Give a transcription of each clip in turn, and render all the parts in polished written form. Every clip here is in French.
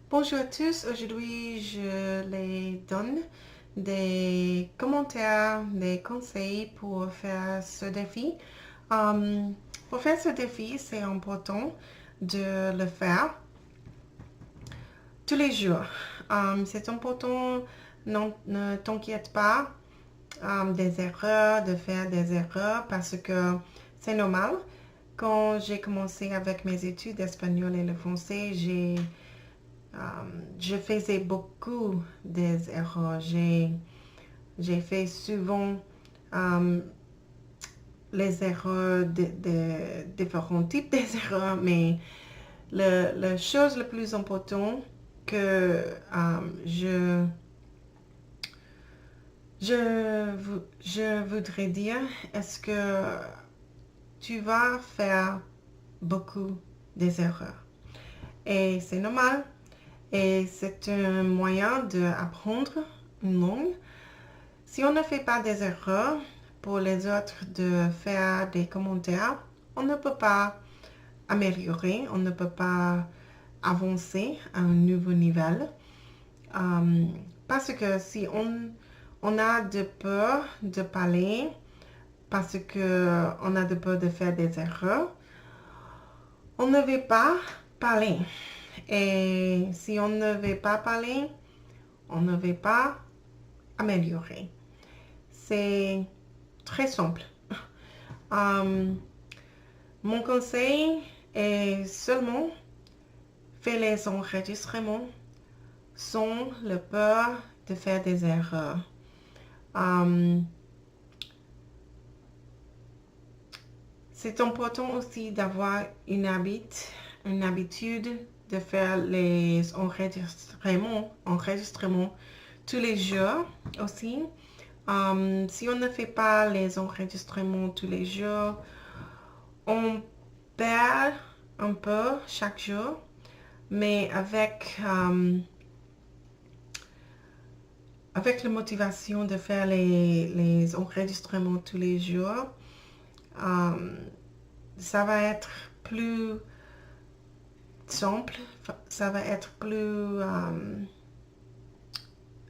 Bonjour à tous, aujourd'hui je les donne des commentaires, des conseils pour faire ce défi. Pour faire ce défi, c'est important de le faire tous les jours. C'est important, ne t'inquiète pas des erreurs, de faire des erreurs parce que c'est normal. Quand j'ai commencé avec mes études d'espagnol et le français, je faisais beaucoup des erreurs. J'ai fait souvent les erreurs de différents types d'erreurs, mais la chose la plus importante que je voudrais dire, est-ce que tu vas faire beaucoup des erreurs? Et c'est normal. Et c'est un moyen d'apprendre une langue. Si on ne fait pas des erreurs pour les autres de faire des commentaires, on ne peut pas améliorer, on ne peut pas avancer à un nouveau niveau. Parce que si on a de peur de parler, parce qu'on a de peur de faire des erreurs, on ne veut pas parler. Et si on ne veut pas parler, on ne veut pas améliorer. C'est très simple. Mon conseil est seulement faire les enregistrements sans le peur de faire des erreurs. C'est important aussi d'avoir une habitude de faire les enregistrements tous les jours aussi. Si on ne fait pas les enregistrements tous les jours, on perd un peu chaque jour, mais avec la motivation de faire les enregistrements tous les jours, ça va être plus simple, ça va être plus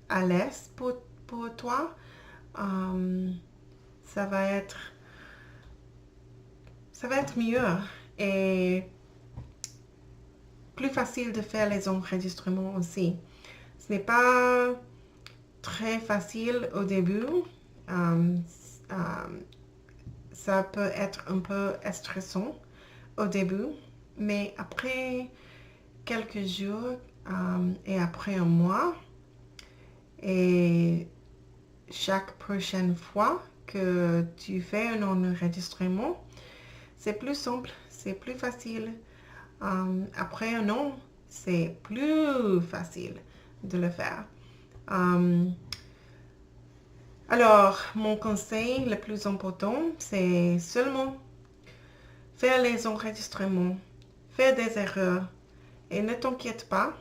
à l'aise pour toi. Ça va être mieux et plus facile de faire les enregistrements aussi. Ce n'est pas très facile au début. Ça peut être un peu stressant au début, mais après quelques jours et après un mois, et chaque prochaine fois que tu fais un enregistrement, c'est plus simple, c'est plus facile. Après un an, c'est plus facile de le faire. Alors, mon conseil le plus important, c'est seulement faire les enregistrements, faire des erreurs et ne t'inquiète pas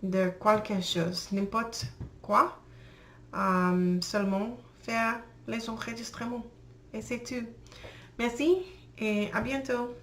de quelque chose, n'importe quoi, seulement faire les enregistrements et c'est tout. Merci et à bientôt.